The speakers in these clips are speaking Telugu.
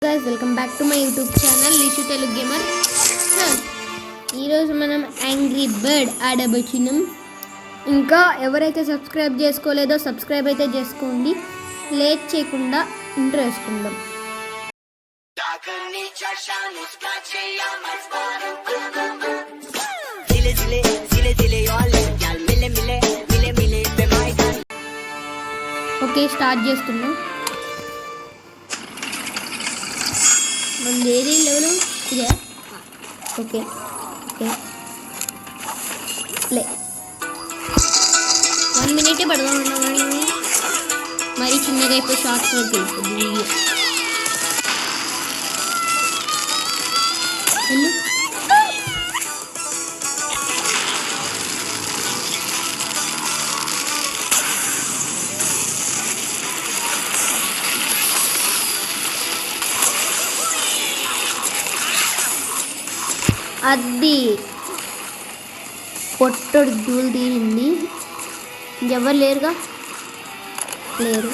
guys, welcome back to my YouTube channel Lishu Telugu Gamer. ఈరోజు మనం యాంగ్రీ బర్డ్ ఆడబోతున్నాం. ఇంకా ఎవరైతే సబ్స్క్రైబ్ చేసుకోలేదో సబ్స్క్రైబ్ అయితే చేసుకోండి. లేట్ చేయకుండా ఇంట్రో వేసుకుందాం. ఓకే, స్టార్ట్ చేస్తున్నాం. మన ఏది లెవెల్ ఇదే. Okay okay play. 1 minute పడదాం కానీ మరి చిన్నగా అయిపోయి షార్ట్స్ వరకు వెళ్ళిపోద్ది వీడియో. అది పొట్టడు దూలు తీరింది. ఎవరు లేరుగా, లేరు.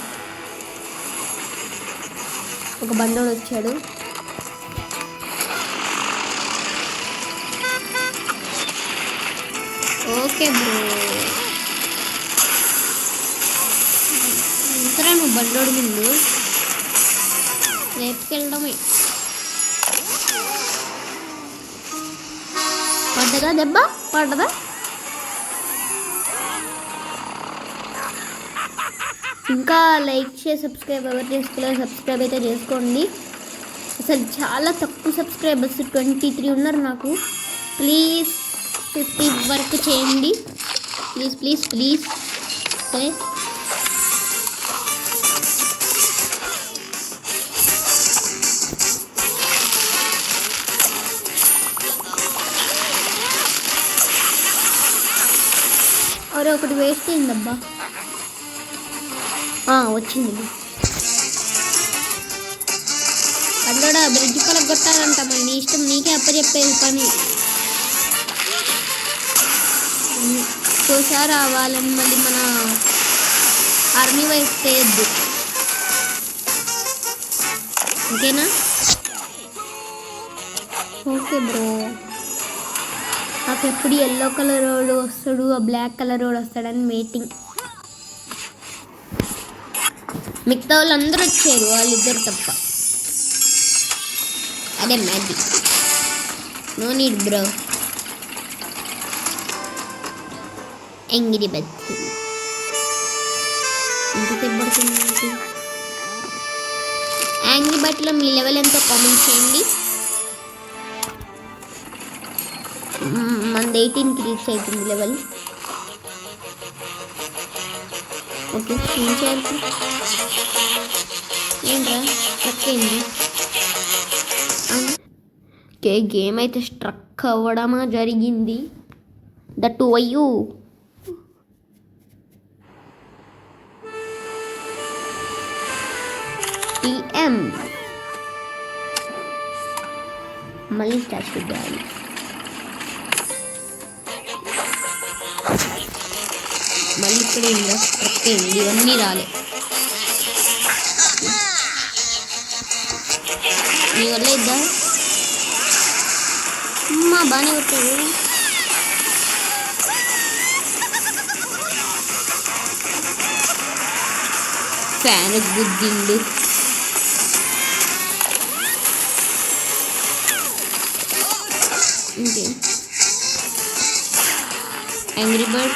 ఒక బండోడు వచ్చాడు. ఓకే బ్రో, ఇంతరా నువ్వు బండోడు ముందు రేపుకెళ్ళడమే. పడ్డదా దెబ్బ? పడ్డదా? ఇంకా లైక్ చేసి సబ్స్క్రైబ్ ఎవరు చేసుకోలేదు సబ్స్క్రైబ్ అయితే చేసుకోండి. అసలు చాలా తక్కువ సబ్స్క్రైబర్స్, 23 ఉన్నారు నాకు. ప్లీజ్ 50 వరకు చేయండి. Please please please. ఓకే, అరే ఒకటి వేస్ట్ అయిందబ్బా. వచ్చింది. అక్కడ బ్రిడ్జ్ కొలగొట్టాలంట. మరి నీ ఇష్టం, నీకే అప్పచెప్పేది పని. చూసా రావాలని మళ్ళీ మన ఆర్మీ వైపు చేయొద్దు, ఓకేనా? ఓకే బ్రో, నాకు ఎప్పుడు ఎల్లో కలర్ రోడ్ వస్తాడు, ఆ బ్లాక్ కలర్ రోడ్ వస్తాడని వెయిటింగ్. మిగతా వాళ్ళు అందరూ వచ్చారు, వాళ్ళిద్దరు తప్ప. అదే magic. No need bro. Angry bird ఎంతసేపు పడుతుంది? యాంగ్రీ బర్డ్లో మీ లెవెల్ ఎంతో కామెంట్ చేయండి. మనది 18కి రీచ్ అవుతుంది లెవెల్. ఓకే, ఏం చేయాలి? ఏంట్రా స్ట్రక్ అయింది? ఓకే, గేమ్ అయితే స్ట్రక్ అవ్వడమా జరిగింది. దట్టు అయ్యూ. టీఎం మళ్ళీ స్టార్ట్ చేయాలి. మళ్ళీ ఇక్కడ ఇంకా స్ట్రక్ అయింది. ఇవన్నీ రాలే. నీ వల్ల ఇద్దా అమ్మా, బాగానే కొట్టాడు. ఫ్యాన్ గుద్దిండు. ఇంకే యాంగ్రీ బర్డ్,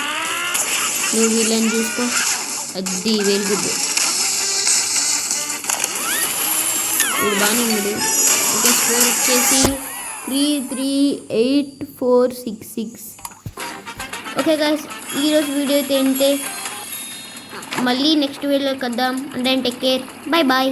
నువ్వు వీళ్ళని చూసుకో. అది వెరీ గుడ్. ఇప్పుడు బాగానే ఉంది. ఓకే, స్కోర్ వచ్చేసి 338,466. ఓకే గాయ్స్, ఈరోజు వీడియో అయితే ఏంటే. మళ్ళీ నెక్స్ట్ వీడియోలో కద్దాం. అంటే టేక్ కేర్, బాయ్ బాయ్.